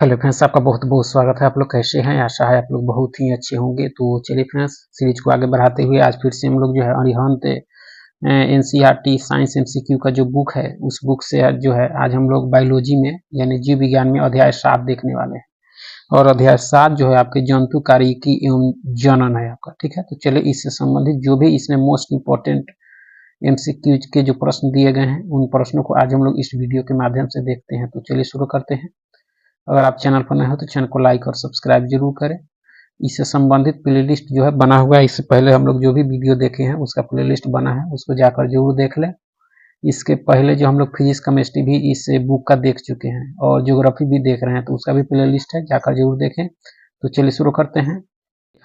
Hello friends, आपका बहुत बहुत स्वागत है। आप लोग कैसे हैं? आशा है आप लोग बहुत ही अच्छे होंगे। तो चलिए फ्रेंड्स, सीरीज को आगे बढ़ाते हुए आज फिर से हम लोग जो है अरिहंत एनसीईआरटी साइंस एमसीक्यू का जो बुक है उस बुक से आज जो है आज हम लोग बायोलॉजी में यानी जीव विज्ञान में अध्याय 7 देखने वाले हैं। और अध्याय 7 जो है आपके जंतु कार्यकी एवं जनन है आपका। ठीक है, तो चलिए इससे संबंधित जो भी इसमें मोस्ट इम्पोर्टेंट एमसीक्यू के जो प्रश्न दिए गए हैं उन प्रश्नों को आज हम लोग इस वीडियो के माध्यम से देखते हैं। तो चलिए शुरू करते हैं। अगर आप चैनल पर नए हो तो चैनल को लाइक और सब्सक्राइब जरूर करें। इससे संबंधित प्लेलिस्ट जो है बना हुआ है, इससे पहले हम लोग जो भी वीडियो देखे हैं उसका प्लेलिस्ट बना है, उसको जाकर जरूर देख लें। इसके पहले जो हम लोग फिजिक्स केमिस्ट्री भी इस बुक का देख चुके हैं और ज्योग्राफी भी देख रहे हैं, तो उसका भी प्लेलिस्ट है, जाकर जरूर देखें। तो चलिए शुरू करते हैं।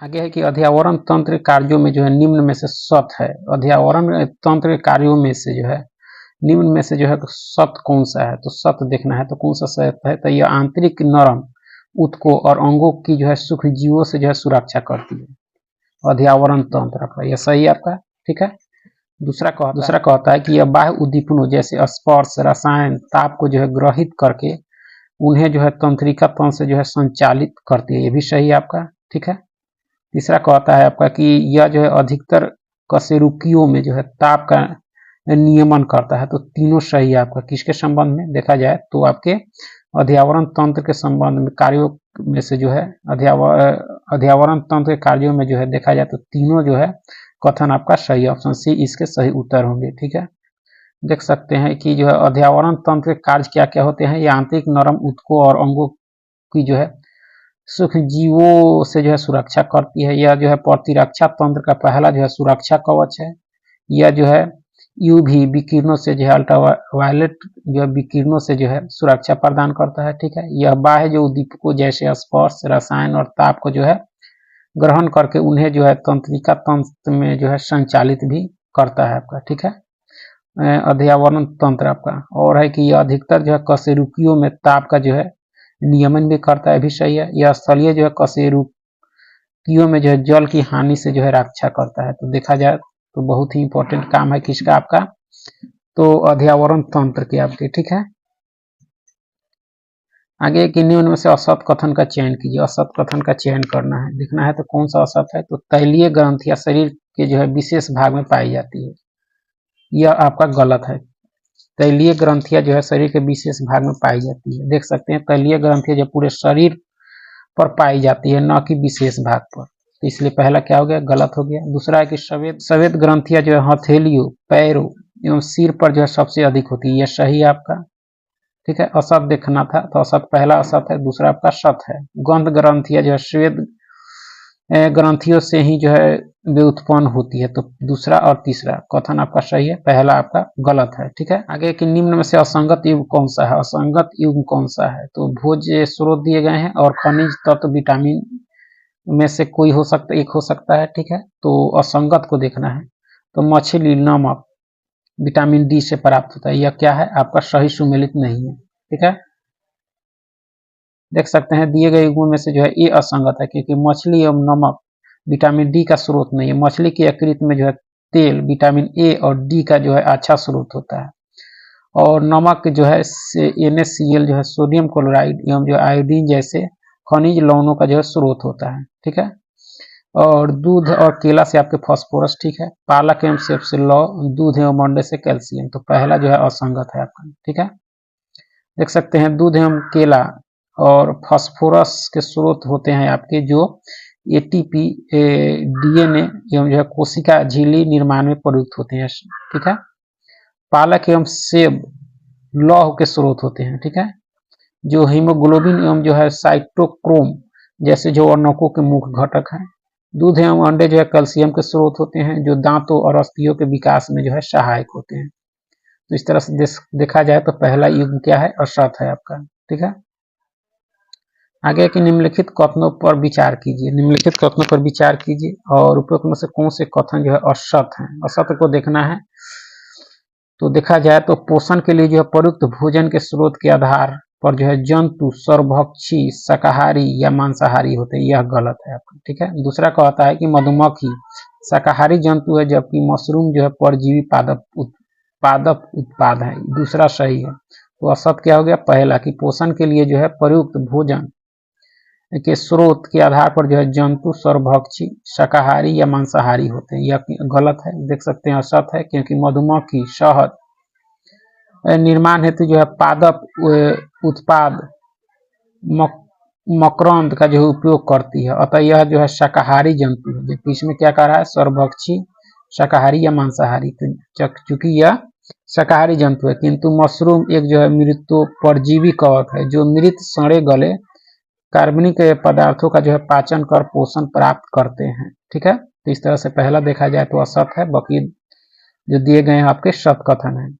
आगे है कि अध्यावरण तंत्र कार्यों में जो है निम्न में से सत है। अध्यावरण तंत्र कार्यों में से जो है निम्न में से जो है सत कौन सा है, तो सत देखना है। तो कौन सा सत है, तो यह आंतरिक नरम उत्कों और अंगों की जो है सूक्ष्म जीवों से जो है सुरक्षा करती है। अध्यावरण तंत्र आपका यह सही है आपका। ठीक है। दूसरा कहता है कि यह बाह्य उद्दीपनों जैसे स्पर्श, रसायन, ताप को जो है ग्रहित करके उन्हें जो है तंत्रिका तंत्र से जो है संचालित करती है। ये भी सही है आपका। ठीक है। तीसरा कहता है आपका कि यह जो है अधिकतर कशेरुकियों में जो है ताप का नियमन करता है। तो तीनों सही है आपका। किसके संबंध में देखा जाए तो आपके अध्यावरण तंत्र के संबंध में कार्यों में से जो है अध्यावरण तंत्र के कार्यों में जो है देखा जाए तो तीनों जो है कथन आपका सही, ऑप्शन सी इसके सही उत्तर होंगे। ठीक है। देख सकते हैं कि जो है अध्यावरण तंत्र के कार्य क्या क्या होते हैं। ये आंतरिक नरम उत्कों और अंगों की जो है सूक्ष्म जीवों से जो है सुरक्षा करती है। यह जो है प्रतिरक्षा तंत्र का पहला जो है सुरक्षा कवच है। यह जो है यूवी विकिरणों से जो है अल्ट्रावायलेट जो है विकिरणों से जो है सुरक्षा प्रदान करता है। ठीक है। यह बाह्य जो उद्दीपकों जैसे स्पर्श, रसायन और ताप को जो है ग्रहण करके उन्हें जो है तंत्रिका तंत्र में जो है संचालित भी करता है आपका। ठीक है। अध्यावरण तंत्र आपका और है कि यह अधिकतर जो है कशेरुकियों में ताप का जो है नियमन भी करता है, भी सही है। यह स्थलीय जो है कशेरुकियों में जो है जल की हानि से जो है रक्षा करता है। तो देखा जाए तो बहुत ही इंपॉर्टेंट काम है किसका आपका, तो अध्यावरण तंत्र के आपके। ठीक है। आगे कि निम्न में से असत कथन का चयन कीजिए। असत कथन का चयन करना है, देखना है तो कौन सा असत है। तो तैलीय ग्रंथियां शरीर के जो है विशेष भाग में पाई जाती है, यह आपका गलत है। तैलीय ग्रंथियां जो है शरीर के विशेष भाग में पाई जाती है। देख सकते हैं तैलीय ग्रंथियां जो पूरे शरीर पर पाई जाती है, न कि विशेष भाग पर। तो इसलिए पहला क्या हो गया, गलत हो गया। दूसरा है कि सफेद ग्रंथियां जो है हथेलियों, पैरों एवं सिर पर जो है सबसे अधिक होती है, यह सही है आपका। ठीक है। असत देखना था तो असत पहला असत है, दूसरा आपका सत है। गंध ग्रंथियां जो है श्वेत ग्रंथियों से ही जो है वे उत्पन्न होती है। तो दूसरा और तीसरा कथन आपका सही है, पहला आपका गलत है। ठीक है। आगे कि निम्न में से असंगत युग कौन सा है। असंगत युग कौन सा है, तो भोज स्रोत दिए गए हैं और खनिज तत्व विटामिन में से कोई हो सकता, एक हो सकता है। ठीक है। तो असंगत को देखना है। तो मछली, नमक विटामिन डी से प्राप्त होता है, यह क्या है आपका सही सुमेलित नहीं है। ठीक है। देख सकते हैं दिए गए युगों में से जो है ये असंगत है, क्योंकि मछली एवं नमक विटामिन डी का स्रोत नहीं है। मछली की यकृत में जो है तेल, विटामिन ए और डी का जो है अच्छा स्रोत होता है, और नमक जो है NaCl जो है सोडियम क्लोराइड एवं जो आयोडीन जैसे खनिज लवणों का जो है स्रोत होता है। ठीक है। और दूध और केला से आपके फास्फोरस। ठीक है। पालक एवं सेब से लौह, दूध एवं अंडे से कैल्शियम। तो पहला जो है असंगत है आपका। ठीक है। देख सकते हैं दूध एवं केला और फास्फोरस के स्रोत होते हैं आपके जो ATP, DNA एवं जो है कोशिका झिल्ली निर्माण में प्रयुक्त होते हैं। ठीक है। पालक एवं सेब लौह के स्रोत होते हैं। ठीक है। जो हीमोग्लोबिन एवं जो है साइटोक्रोम जैसे जो वर्णकों के मुख्य घटक हैं। दूध एवं अंडे जो है कैल्शियम के स्रोत होते हैं, जो दांतों और अस्थियों के विकास में जो है सहायक होते हैं। तो इस तरह से देखा जाए तो पहला युग क्या है, असत है आपका। ठीक है। आगे कि निम्नलिखित कथनों पर विचार कीजिए। निम्नलिखित कथनों पर विचार कीजिए और उपरोक्त में से कौन से कथन जो है असत हैं। असत को देखना है। तो देखा जाए तो पोषण के लिए जो है प्रयुक्त भोजन के स्रोत के आधार पर जो है जंतु सर्वभक्षी, शाकाहारी या मांसाहारी होते हैं, यह गलत है आपका। ठीक है। दूसरा कहता है कि मधुमक्खी शाकाहारी जंतु है, जबकि मशरूम जो है परजीवी पादप उत्पाद है, दूसरा सही है। तो असत क्या हो गया पहला कि पोषण के लिए जो है प्रयुक्त भोजन के स्रोत के आधार पर जो है जंतु सर्वभक्षी शाकाहारी या मांसाहारी होते हैं। यह गलत है, देख सकते हैं असत है, क्योंकि मधुमक्खी शहद निर्माण हेतु जो है पादप उत्पाद मकरंद का जो उपयोग करती है, अतः यह जो है शाकाहारी जंतु है। जबकि इसमें क्या कह रहा है सर्वभक्षी शाकाहारी या मांसाहारी, तो चूंकि यह शाकाहारी जंतु है। किंतु मशरूम एक जो है मृतो परजीवी कवक है जो मृत सड़े गले कार्बनिक पदार्थों का जो है पाचन कर पोषण प्राप्त करते हैं। ठीक है, तो इस तरह से पहला देखा जाए तो असत है, बाकी जो दिए गए हैं आपके सत कथन है।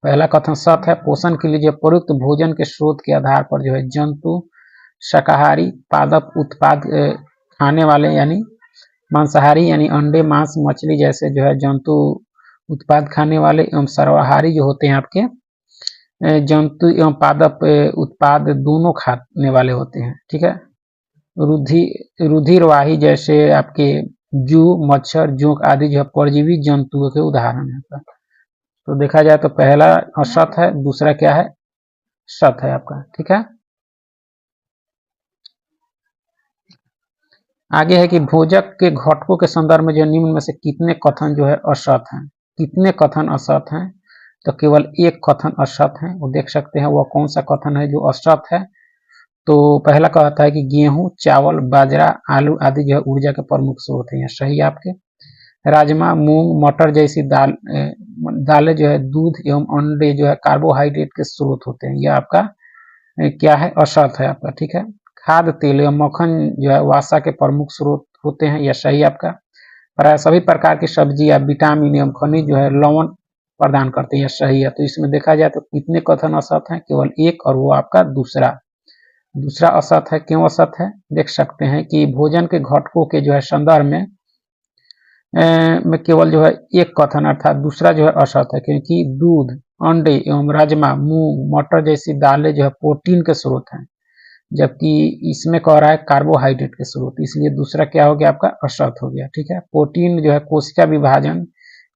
पहला कथन सत है, पोषण के लिए जो प्रयुक्त भोजन के स्रोत के आधार पर जो है जंतु शाकाहारी पादप उत्पाद खाने वाले यानी मांसाहारी यानी अंडे मांस मछली जैसे जो है जंतु उत्पाद खाने वाले एवं सर्वाहारी जो होते हैं आपके जंतु एवं पादप उत्पाद दोनों खाने वाले होते हैं। ठीक है, रुधिरवाही जैसे आपके जू मच्छर जोंक आदि जो है परजीवी जंतुओं के उदाहरण है। तो देखा जाए तो पहला असत है, दूसरा क्या है सत है आपका। ठीक है, आगे है कि भोजक के घटकों के संदर्भ में जो निम्न में से कितने कथन जो है असत हैं। कितने कथन असत हैं, तो केवल एक कथन असत है, वो देख सकते हैं वह कौन सा कथन है जो असत है। तो पहला कहता है कि गेहूं चावल बाजरा आलू आदि जो है ऊर्जा के प्रमुख स्रोत हैं, सही आपके। राजमा मूंग मटर जैसी दालें जो है दूध एवं अंडे जो है कार्बोहाइड्रेट के स्रोत होते हैं, यह आपका क्या है असत है आपका। ठीक है, खाद्य तेल एवं मक्खन जो है वसा के प्रमुख स्रोत होते हैं, यह सही आपका। प्राय सभी प्रकार की सब्जी या विटामिन एवं खनिज जो है लवण प्रदान करते हैं, यह सही है। तो इसमें देखा जाए तो कितने कथन असत हैं, केवल एक, और वो आपका दूसरा असत है। क्यों असत है, देख सकते हैं कि भोजन के घटकों के जो है संदर्भ में केवल जो है एक कथन अर्थात दूसरा जो है असत है, क्योंकि दूध अंडे एवं राजमा मूंग मटर जैसी दालें जो है प्रोटीन के स्रोत हैं, जबकि इसमें कह रहा है कार्बोहाइड्रेट के स्रोत, इसलिए दूसरा क्या हो गया आपका असत हो गया। ठीक है, प्रोटीन जो है कोशिका विभाजन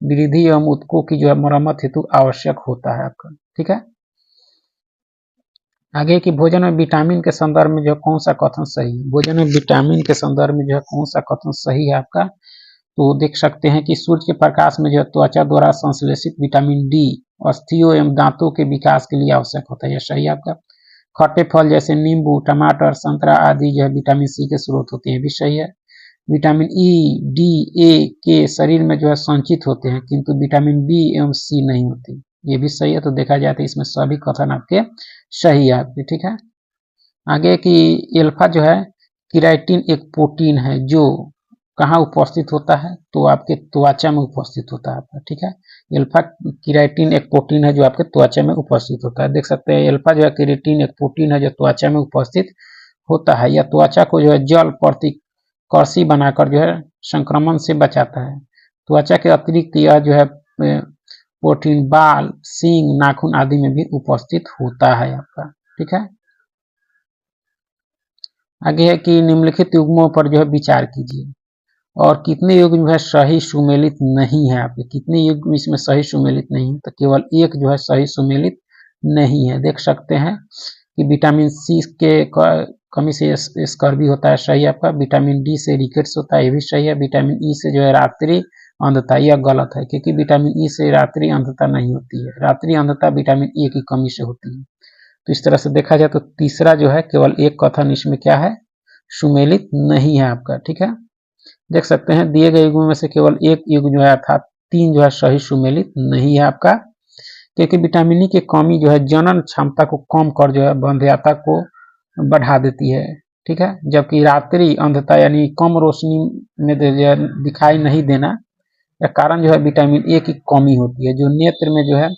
वृद्धि एवं ऊतकों की जो है मरम्मत हेतु आवश्यक होता है आपका। ठीक है, आगे कि भोजन में विटामिन के संदर्भ में जो कौन सा कथन सही है। भोजन में विटामिन के संदर्भ में जो है कौन सा कथन सही है आपका, तो देख सकते हैं कि सूर्य के प्रकाश में जो त्वचा द्वारा संश्लेषित विटामिन डी अस्थियों एवं दांतों के विकास के लिए आवश्यक होता है, यह सही आपका। खट्टे फल जैसे नींबू टमाटर संतरा आदि जो है विटामिन सी के स्रोत होते हैं, भी सही है। विटामिन ई डी ए के शरीर में जो है संचित होते हैं, किंतु विटामिन बी एवं सी नहीं होती, ये भी सही है। तो देखा जाए तो इसमें सभी कथन आपके सही है आपके। ठीक है, आगे की एल्फा जो है केराटिन एक प्रोटीन है जो कहाँ उपस्थित होता है, तो आपके त्वचा में उपस्थित होता है आपका। ठीक है, एल्फा केराटिन एक प्रोटीन है जो आपके त्वचा में उपस्थित होता है। देख सकते हैं एल्फा जो है केराटिन एक प्रोटीन है जो त्वचा में उपस्थित होता है, या त्वचा को जो है जल प्रतिकर्षी बनाकर जो है संक्रमण से बचाता है। त्वचा के अतिरिक्त यह जो है प्रोटीन बाल सींग नाखून आदि में भी उपस्थित होता है आपका। ठीक है, आगे है कि निम्नलिखित युग्मों पर जो है विचार कीजिए और कितने युग्म जो है सही सुमेलित नहीं है आपके। कितने युग्म इसमें सही सुमेलित नहीं है, तो केवल एक जो है सही सुमेलित नहीं है। देख सकते हैं कि विटामिन सी के कमी से स्कर्वी होता है, सही आपका। विटामिन डी से रिकेट्स होता है, ये भी सही है। विटामिन ई से जो है रात्रि अंधता, यह गलत है, क्योंकि विटामिन ई से रात्रि अंधता नहीं होती है, रात्रि अंधता विटामिन ए की कमी से होती है। तो इस तरह से देखा जाए तो तीसरा जो है केवल एक कथन इसमें क्या है सुमेलित नहीं है आपका। ठीक है, देख सकते हैं दिए गए युग्म में से केवल एक युग्म जो है अर्थात 3 जो है सही सुमेलित नहीं है आपका, क्योंकि विटामिन ई की कमी जो है जनन क्षमता को कम कर जो है वंध्यता को बढ़ा देती है। ठीक है, जबकि रात्रि अंधता यानी कम रोशनी में दिखाई नहीं देना का कारण जो है विटामिन ए की कमी होती है, जो नेत्र में जो है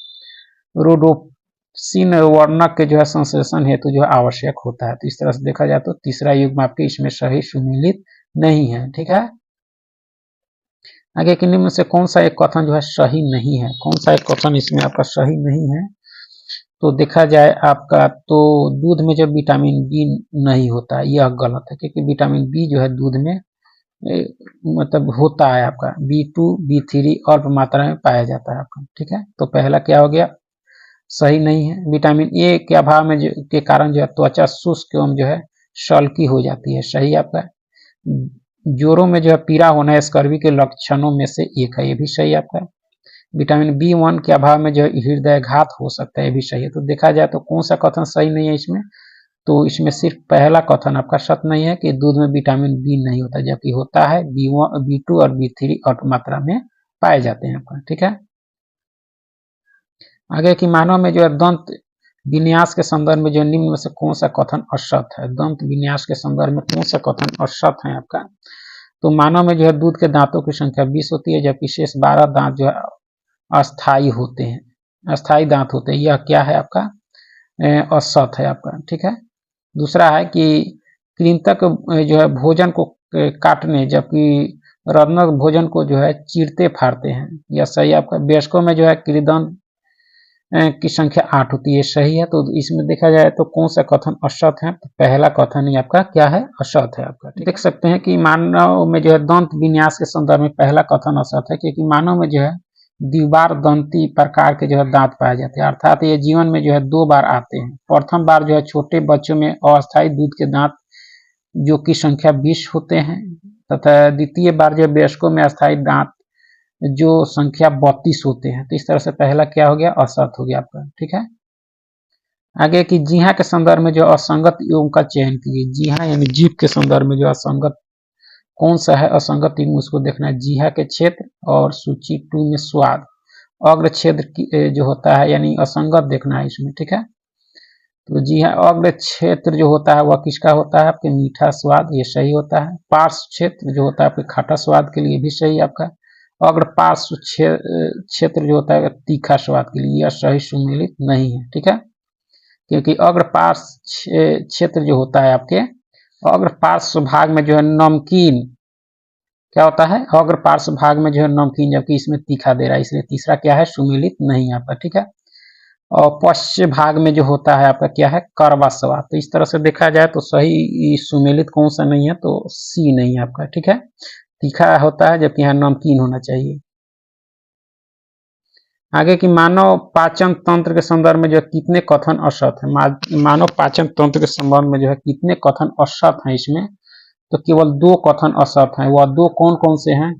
रोडोप्सिन वर्णक के जो है संश्लेषण हेतु जो है आवश्यक होता है। तो इस तरह से देखा जाए तो तीसरा युग्म आपके इसमें सही सुमेलित नहीं है। ठीक है, आगे के निम्न से कौन सा एक कथन जो है सही नहीं है, कौन सा एक कथन इसमें आपका सही नहीं है, तो देखा जाए आपका तो दूध में जब विटामिन बी नहीं होता है, यह गलत है, क्योंकि विटामिन बी जो है दूध में मतलब होता है आपका B2 B3 अल्प मात्रा में पाया जाता है आपका। ठीक है, तो पहला क्या हो गया सही नहीं है। विटामिन ए के अभाव में के कारण जो है त्वचा शुष्क एवं जो है सल्की हो जाती है, सही आपका। जोड़ों में जो है पीड़ा होना स्कर्वी के लक्षणों में से एक है, ये भी सही आपका। विटामिन B1 के अभाव में जो है हृदयघात हो सकता है, ये भी सही है। तो देखा जाए तो कौन सा कथन सही नहीं है इसमें, तो इसमें सिर्फ पहला कथन आपका सत्य नहीं है कि दूध में विटामिन बी नहीं होता, जबकि होता है। B1, B2 और B3 और मात्रा में पाए जाते हैं आपका, ठीक है। आगे कि मानव में जो है दंत विन्यास के संदर्भ में जो निम्न में से कौन सा कथन असत्य है। दंत विन्यास के संदर्भ में कौन सा कथन असत्य है आपका, तो मानव में जो है दूध के दांतों की संख्या 20 होती है, जबकि शेष 12 दांत जो है अस्थायी होते हैं, अस्थायी दांत होते हैं। यह क्या है आपका, असत्य है आपका, ठीक है। दूसरा है कि कृंतक जो है भोजन को काटने, जबकि रत्नक भोजन को जो है चीरते फाड़ते हैं, यह सही आपका। वयस्कों में जो है कृदंत की संख्या 8 होती है, सही है। तो इसमें देखा जाए तो कौन सा कथन असत्य है, तो पहला कथन ही आपका क्या है, असत्य है आपका। देख सकते हैं कि मानव में जो है दंत विन्यास के संदर्भ में पहला कथन असत्य है, क्योंकि मानव में जो है द्विबार दंती प्रकार के जो है दांत पाए जाते हैं, अर्थात ये जीवन में जो है 2 बार आते हैं। प्रथम बार जो है छोटे बच्चों में अस्थायी दूध के दांत जो की संख्या 20 होते हैं, तथा द्वितीय बार जो वयस्कों में अस्थायी दांत जो संख्या 32 होते हैं। तो इस तरह से पहला क्या हो गया, असत्य हो गया आपका, ठीक है। आगे कि जीहा के संदर्भ में जो असंगत युग्म का चयन कीजिए। जीहा यानी जीभ के संदर्भ में जो असंगत कौन सा है असंगत युग्म, उसको देखना है। जीहा के क्षेत्र और सूची 2 में स्वाद, अग्र क्षेत्र जो होता है यानी असंगत देखना है इसमें, ठीक है। तो जी हाँ, अग्र क्षेत्र जो होता है वह किसका होता है, आपके मीठा स्वाद, ये सही होता है। पार्श्व क्षेत्र जो होता है आपके खट्टा स्वाद के लिए भी सही आपका। अग्र पार्श्व क्षेत्र जो होता है तीखा स्वाद के लिए, यह सही सुमेलित नहीं है, ठीक है। क्योंकि अग्र पार्श्व क्षेत्र जो होता है आपके अग्र पार्श्व भाग में जो है नमकीन क्या होता है, अग्र पार्श्व भाग में जो है नमकीन, जबकि इसमें तीखा दे रहा है, इसलिए तीसरा क्या है, सुमेलित नहीं आपका, ठीक है। और पश्चिम भाग में जो होता है आपका क्या है, कड़वा स्वाद। तो इस तरह से देखा जाए तो सही सुमेलित कौन सा नहीं है, तो सी नहीं है आपका, ठीक है। तीखा होता है जबकि यहाँ नमकीन होना चाहिए। आगे की मानव पाचन तंत्र के संदर्भ में जो है कितने कथन असत्य है। मानव पाचन तंत्र के संबंध में जो है कितने कथन असत्य हैं इसमें, तो केवल 2 कथन असत्य हैं। वह 2 कौन कौन से हैं,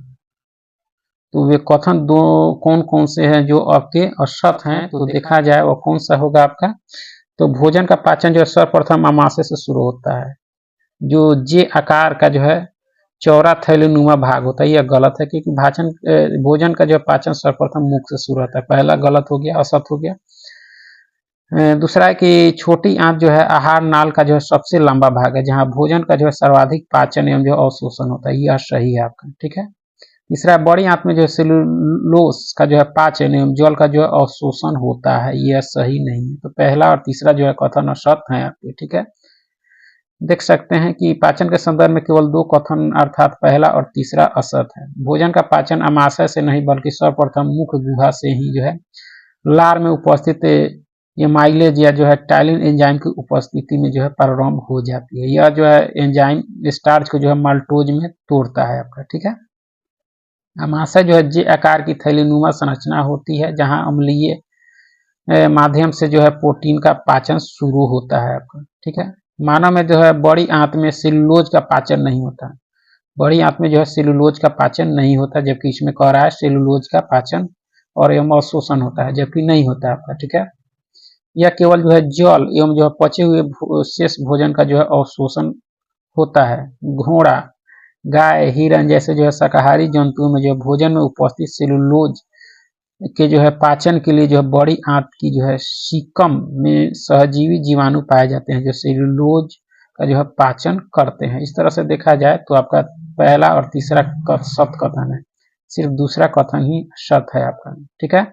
तो वे कथन 2 कौन कौन से हैं जो आपके असत्य हैं, तो देखा जाए वो कौन सा होगा आपका। तो भोजन का पाचन जो है सर्वप्रथम अमाशय से शुरू होता है, जो जे आकार का जो है चौड़ा थैलीनुमा भाग होता है, यह गलत है, क्योंकि भोजन का जो पाचन सर्वप्रथम मुख से शुरू होता है, पहला गलत हो गया, असत हो गया। दूसरा है कि छोटी आंत जो है आहार नाल का जो है सबसे लंबा भाग है, जहां भोजन का जो है सर्वाधिक पाचन एवं जो अवशोषण होता है, यह सही है आपका, ठीक है। तीसरा, बड़ी आंत में जो है सेलुलोस का जो है पाचन एवं जल का जो है अवशोषण होता है, यह सही नहीं है। तो पहला और तीसरा जो है कथन असत्य है आपके, ठीक है। देख सकते हैं कि पाचन के संदर्भ में केवल 2 कथन अर्थात पहला और तीसरा असत्य है। भोजन का पाचन अमाशय से नहीं बल्कि सर्वप्रथम मुख गुहा से ही जो है लार में उपस्थित एमाइलेज या जो है टाइलिन एंजाइम की उपस्थिति में जो है प्रारंभ हो जाती है। यह जो है एंजाइम स्टार्च को जो है माल्टोज में तोड़ता है आपका, ठीक है। अमाशय जो है जे आकार की थैलीनुमा संरचना होती है, जहां अम्लीय माध्यम से जो है प्रोटीन का पाचन शुरू होता है आपका, ठीक है। मानव में जो है बड़ी आंत में सेलुलोज का पाचन नहीं होता, बड़ी आंत में जो है सेलुलोज का पाचन नहीं होता, जबकि इसमें कह रहा है सेलुलोज का पाचन और एवं अवशोषण होता है, जबकि नहीं होता आपका, ठीक है। यह केवल जो है जल एवं जो है पचे हुए शेष भोजन का जो है अवशोषण होता है। घोड़ा, गाय, हिरण जैसे जो है शाकाहारी जंतुओं में जो है भोजन में उपस्थित सेलुलोज के जो है पाचन के लिए जो है बड़ी आंत की जो है सीकम में सहजीवी जीवाणु पाए जाते हैं, जो सेलुलोज का जो है पाचन करते हैं। इस तरह से देखा जाए तो आपका पहला और तीसरा सत्य कथन है, सिर्फ दूसरा कथन ही सत्य है आपका, ठीक है।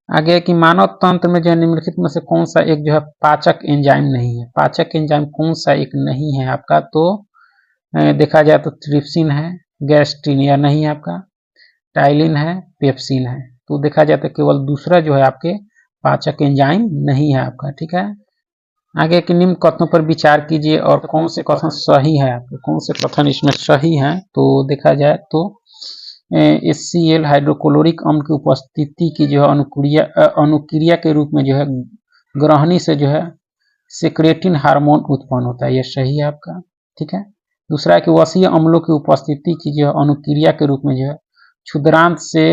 आगे कि मानव तंत्र में जो है निम्नलिखित में से कौन सा एक जो है पाचक एंजाइम नहीं है। पाचक एंजाइम कौन सा एक नहीं है आपका, तो देखा जाए तो ट्रिप्सिन है, गैस्ट्रिन या नहीं है आपका, टाइलिन है, पेप्सिन है। तो देखा जाए तो केवल दूसरा जो है आपके पाचक एंजाइम नहीं है आपका, ठीक है। आगे के निम्न कथनों पर विचार कीजिए और कौन से कथन सही है आपके, कौन से कथन इसमें सही है। तो देखा जाए तो HCl हाइड्रोक्लोरिक अम्ल की उपस्थिति की जो है अनुक्रिया के रूप में जो है ग्रहणी से जो है सेक्रेटिन हार्मोन उत्पन्न होता है। यह सही है आपका, ठीक है। दूसरा है कि वसीय अम्लों की उपस्थिति की जो अनुक्रिया के रूप में जो है क्षुद्रांत से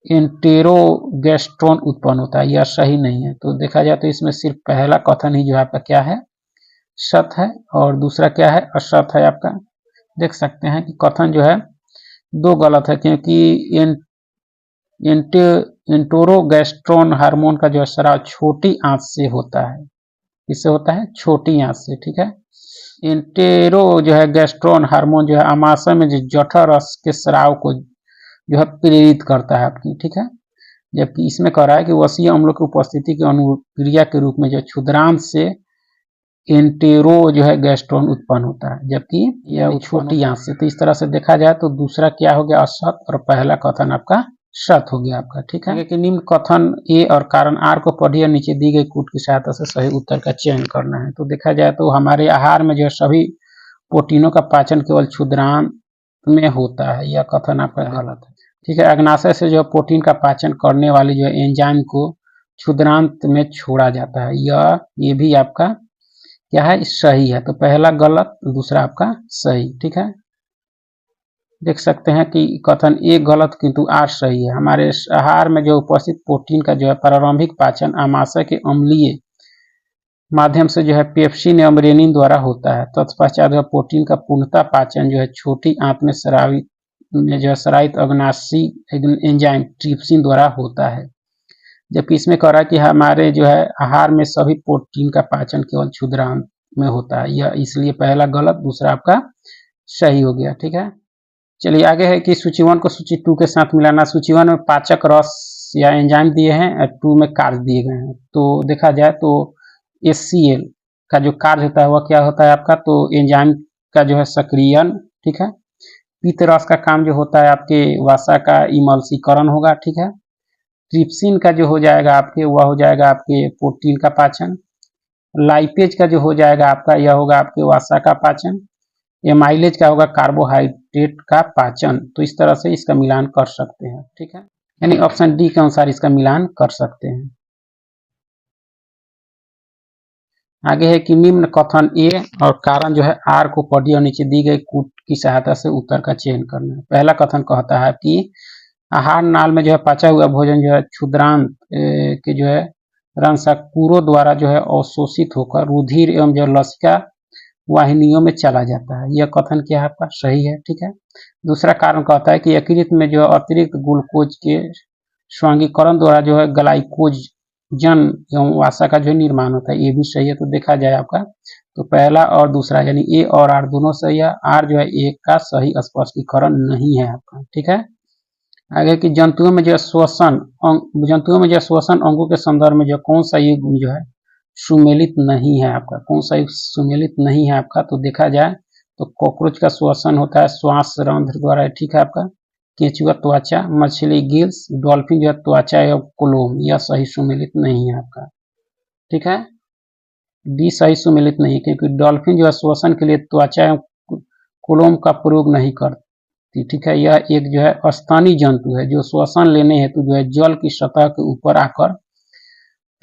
एंटेरोगेस्ट्रोन उत्पन्न होता है। यह सही नहीं है। तो देखा जाए तो इसमें सिर्फ पहला कथन ही जो है आपका क्या है, सत है, और दूसरा क्या है, असत है आपका। देख सकते हैं कि कथन जो है दो गलत है, क्योंकि एंटेरोगेस्ट्रोन हार्मोन का जो स्राव छोटी आंत से होता है। किससे होता है, छोटी आंत से, ठीक है। एंटेरो जो है गेस्ट्रोन हार्मोन जो है आमाशय में जो जठर रस के स्राव को जो है प्रेरित करता है आपकी, ठीक है। जबकि इसमें कह रहा है कि वसीय अम्लों की उपस्थिति की अनुक्रिया के रूप में जो क्षुद्रांत से एंटेरो जो है गैस्ट्रोन उत्पन्न होता है, जबकि यह छोटी आंत से। तो इस तरह से देखा जाए तो दूसरा क्या हो गया, असत, और पहला कथन आपका सत हो गया आपका, ठीक है। कि निम्न कथन ए और कारण आर को पढ़िए, नीचे दी गई कूट की सहायता से सही उत्तर का चयन करना है। तो देखा जाए तो हमारे आहार में जो सभी प्रोटीनों का पाचन केवल क्षुद्रांत में होता है, यह कथन आपका गलत है, ठीक है। अग्नाशय से जो प्रोटीन का पाचन करने वाली जो एंजाइम को क्षुद्रांत में छोड़ा जाता है, ये भी आपका क्या है, सही है। तो पहला गलत, दूसरा आपका सही, ठीक है। देख सकते हैं कि कथन ए गलत किंतु आर सही है। हमारे आहार में जो उपस्थित प्रोटीन का जो है प्रारंभिक पाचन आमाशय के अम्लीय माध्यम से जो है पेप्सिन एवं रेनिन द्वारा होता है। तत्पश्चात जो प्रोटीन का पूर्णतः पाचन जो है छोटी आंत में स्रावित अग्नाशी एंजाइम ट्रिप्सिन द्वारा होता है। जबकि इसमें कह रहा है कि हमारे जो है आहार में सभी प्रोटीन का पाचन केवल क्षुद्रांत में होता है, यह इसलिए पहला गलत, दूसरा आपका सही हो गया, ठीक है। चलिए आगे है कि सूची 1 को सूची 2 के साथ मिलाना। सूची 1 में पाचक रस या एंजाइम दिए हैं और 2 में कार्य दिए गए हैं। तो देखा जाए तो HCl का जो कार्य होता है वह क्या होता है आपका, तो एंजाइम का जो है सक्रियन, ठीक है। पित्त रस का काम जो होता है आपके वसा का इमल्सीकरण होगा, ठीक है। ट्रिप्सिन का जो हो जाएगा आपके, वह हो जाएगा आपके प्रोटीन का पाचन। लाइपेज का जो हो जाएगा आपका, यह होगा आपके वसा का पाचन। एमाइलेज का होगा कार्बोहाइड्रेट का पाचन। तो इस तरह से इसका मिलान कर सकते हैं, ठीक है। यानी ऑप्शन डी के अनुसार इसका मिलान कर सकते हैं। आगे है कि निम्न कथन ए और कारण जो है आर को पढ़िए और नीचे दी गई कूट की सहायता से उत्तर का चयन करना है। पहला कथन कहता है कि आहार नाल में जो है पचा हुआ भोजन जो है क्षुद्रांत के जो है रंसाकुरों द्वारा जो है अवशोषित होकर रुधिर एवं जो लसिका वाहिनियों में चला जाता है। यह कथन क्या है आपका, सही है, ठीक है। दूसरा कारण कहता है कि यकृत में जो अतिरिक्त ग्लूकोज के स्वांगीकरण द्वारा जो है ग्लाइकोजन एवं वसा का जो निर्माण होता है, ये भी सही है। तो देखा जाए आपका तो पहला और दूसरा यानी ए और आर दोनों सही है। आर जो है ए का सही स्पष्टीकरण नहीं है आपका, ठीक है। आगे कि जंतुओं में जो श्वसन अंगों के संदर्भ में जो कौन सा युग्म जो है सुमेलित नहीं है आपका, कौन सा युग्म सुमेलित नहीं है आपका, तो देखा जाए तो कॉकरोच का श्वसन होता है श्वास रंध्र द्वारा, ठीक है आपका। केंचुआ त्वचा, मछली गिल्स, डॉल्फिन जो है त्वचा एवं कोलोम, यह सही सुमेलित नहीं है आपका, ठीक है। डी सही सुमेलित नहीं, क्योंकि डॉल्फिन जो है श्वसन के लिए त्वचा एवं कोलोम का प्रयोग नहीं करती, ठीक है। यह एक जो है स्तनी जंतु है जो श्वसन लेने हेतु जो है जल की सतह के ऊपर आकर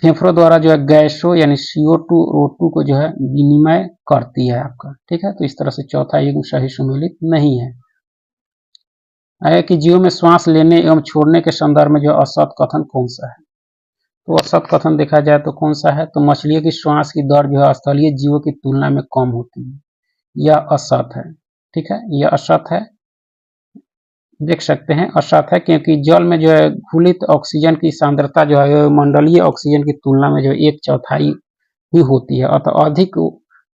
फेफड़ों द्वारा जो है गैसों यानी CO2 O2 को जो है विनिमय करती है आपका, ठीक है। तो इस तरह से चौथा युग्म सही सुमेलित नहीं है। आगे कि जीवों में श्वास लेने एवं छोड़ने के संदर्भ में जो असत कथन कौन सा है, तो असत कथन देखा जाए तो कौन सा है, तो मछलियों की श्वास की दर जो है स्थलीय जीवों की तुलना में कम होती है, यह असत है, ठीक है। यह असत है, देख सकते हैं असत है, क्योंकि जल में जो है घुलित ऑक्सीजन की सांद्रता जो है मंडलीय ऑक्सीजन की तुलना में जो 1/4 ही होती है। अतः अधिक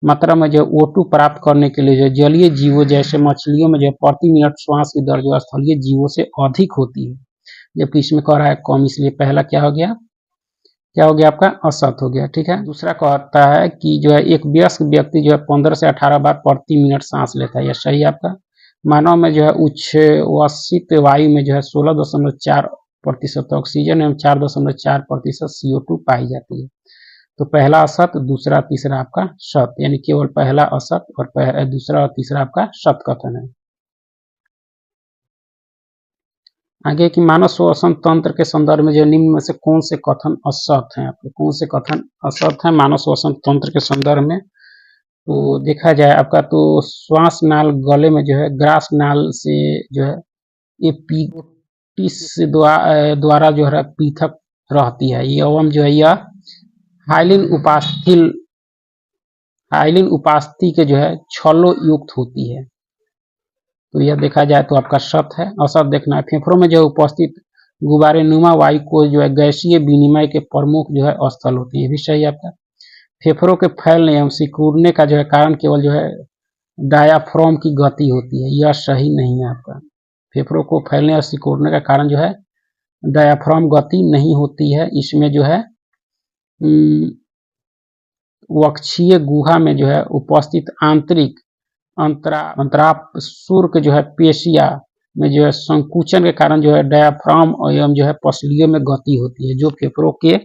मात्रा में जो O2 प्राप्त करने के लिए जो जलीय जीवों जैसे मछलियों में जो प्रति मिनट श्वास की दर जो स्थलीय जीवों से अधिक होती है, जबकि इसमें कह रहा है कम, इसलिए पहला क्या हो गया आपका असत हो गया, ठीक है। दूसरा कहता है कि जो है एक वयस्क व्यक्ति जो है 15 से 18 बार प्रति मिनट सांस लेता है, यह सही आपका। मानव में जो है उच्छ्वसित वायु में जो है 16.4% ऑक्सीजन एवं 4.4% CO2 पाई जाती है। तो पहला असत, दूसरा तीसरा आपका सत, यानी केवल पहला असत और दूसरा और तीसरा आपका सत कथन है। आगे की मानव श्वसन तंत्र के संदर्भ में जो निम्न में से कौन से कथन असत हैं, आपके कौन से कथन असत हैं मानव श्वसन तंत्र के संदर्भ में। तो देखा जाए आपका तो श्वास नाल गले में जो है ग्रास नाल से जो है एपिग्लोटिस द्वारा जो है पृथक रहती है एवं जो है यह हाइलिन उपास्थि के जो है छल्लों युक्त होती है। तो यह देखा जाए तो आपका सत है। असत देखना है फेफड़ों में जो उपस्थित गुब्बारे नुमा वायु को जो है गैसीय विनिमय के प्रमुख जो है स्थल होती है, ये भी सही है आपका। फेफड़ों के फैलने एवं सिकुड़ने का जो है कारण केवल जो है डायाफ्राम की गति होती है, यह सही नहीं है आपका। फेफड़ों को फैलने और सिकुड़ने का कारण जो है डायाफ्राम गति नहीं होती है, इसमें जो है वक्षीय गुहा में जो है उपस्थित आंतरिक अंतरापसूर्क जो है पेशिया में जो है संकुचन के कारण जो है डायाफ्राम एवं जो है पसलियों में गति होती है, जो फेफड़ों के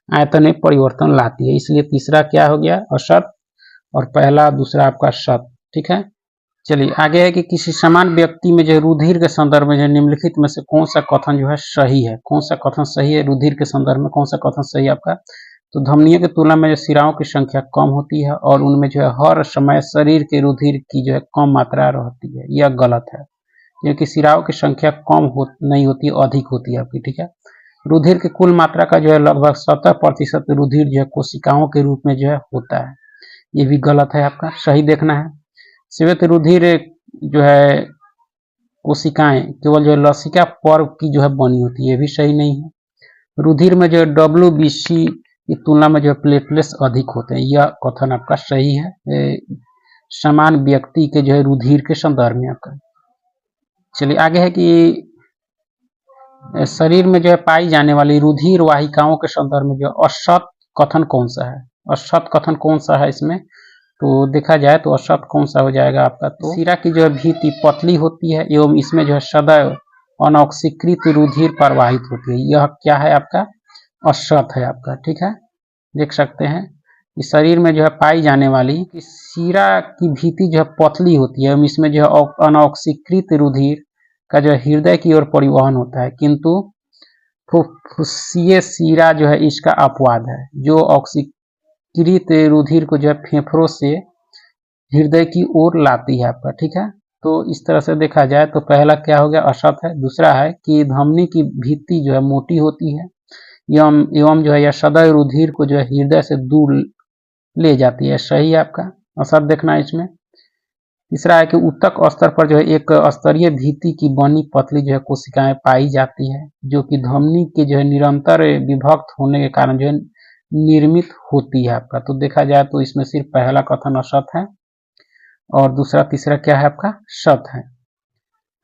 आयतन में परिवर्तन लाती है। इसलिए तीसरा क्या हो गया असत और पहला दूसरा आपका सत। ठीक है, चलिए आगे है कि किसी समान व्यक्ति में जो रुधिर के संदर्भ में जो निम्नलिखित में से कौन सा कथन जो है सही है, कौन सा कथन सही है रुधिर के संदर्भ में, कौन सा कथन सही है आपका। तो धमनियों की तुलना में जो सिराओं की संख्या कम होती है और उनमें जो है हर समय शरीर के रुधिर की जो है कम मात्रा रहती है, यह गलत है, क्योंकि सिराओं की संख्या कम नहीं होती, अधिक होती है आपकी। ठीक है, रुधिर की कुल मात्रा का जो है लगभग 70% रुधिर जो है कोशिकाओं के रूप में जो है होता है, ये भी गलत है आपका। सही देखना है श्वेत रुधिर जो है कोशिकाएं केवल जो है लसिका पर्व की जो है बनी होती है, ये भी सही नहीं है। रुधिर में जो है WBC की तुलना में जो है प्लेटलेट्स अधिक होते हैं, यह कथन आपका सही है समान व्यक्ति के जो है रुधिर के संदर्भ में आपका। चलिए आगे है कि शरीर में जो है पाई जाने वाली रुधिर वाहिकाओं के संदर्भ में जो असत कथन कौन सा है, असत कथन कौन सा है इसमें। तो देखा जाए तो असत कौन सा हो जाएगा आपका, तो सिरा की जो है भीति पतली होती है एवं इसमें जो है सदैव अनऑक्सीकृत रुधिर प्रवाहित होती है, यह क्या है आपका असत है आपका। ठीक है, देख सकते हैं कि शरीर में जो है पाई जाने वाली सिरा की भीति जो है पतली होती है एवं इसमें जो है अनऑक्सीकृत रुधिर का जो है हृदय की ओर परिवहन होता है, किंतु फुफ्फुसीय सिरा जो है इसका अपवाद है, जो ऑक्सीकृत रुधिर को जो है फेफड़ों से हृदय की ओर लाती है आपका। ठीक है, तो इस तरह से देखा जाए तो पहला क्या हो गया असत है। दूसरा है कि धमनी की भित्ति जो है मोटी होती है एवं जो है यह सदैव रुधिर को जो है हृदय से दूर ले जाती है, सही है आपका, असत देखना है इसमें। तीसरा है कि ऊतक स्तर पर जो है एक स्तरीय भित्ति की बनी पतली जो है कोशिकाएं पाई जाती है, जो कि धमनी के जो है निरंतर विभक्त होने के कारण जो है निर्मित होती है आपका। तो देखा जाए तो इसमें सिर्फ पहला कथन असत है और दूसरा तीसरा क्या है आपका सत है।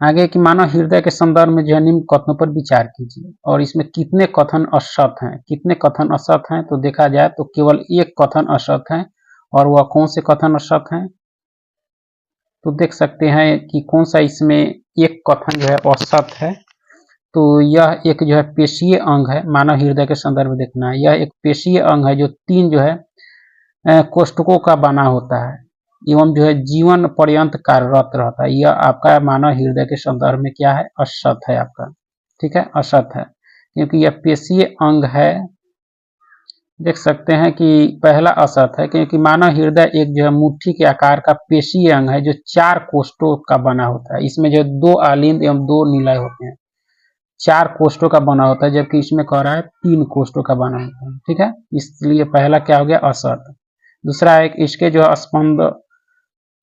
आगे कि मानव हृदय के संदर्भ में जो है निम्न कथनों पर विचार कीजिए और इसमें कितने कथन असत हैं, कितने कथन असत हैं। तो देखा जाए तो केवल एक कथन असत है और वह कौन से कथन असत हैं। तो देख सकते हैं कि कौन सा इसमें एक कथन जो है असत है। तो यह एक जो है पेशीय अंग है, मानव हृदय के संदर्भ में देखना है, यह एक पेशीय अंग है जो 3 जो है कोष्ठकों का बना होता है एवं जो है जीवन पर्यंत कार्यरत रहता है, यह आपका मानव हृदय के संदर्भ में क्या है असत है आपका। ठीक है, असत है क्योंकि यह पेशीय अंग है। देख सकते हैं कि पहला असत है क्योंकि मानव हृदय एक जो है मुट्ठी के आकार का पेशीय अंग है जो 4 कोष्ठों का बना होता है, इसमें जो 2 आलिंद एवं 2 निलय होते हैं, 4 कोष्ठों का बना होता है, जबकि इसमें कह रहा है 3 कोष्ठों का बना होता है। ठीक है, इसलिए पहला क्या हो गया असत। दूसरा है इसके जो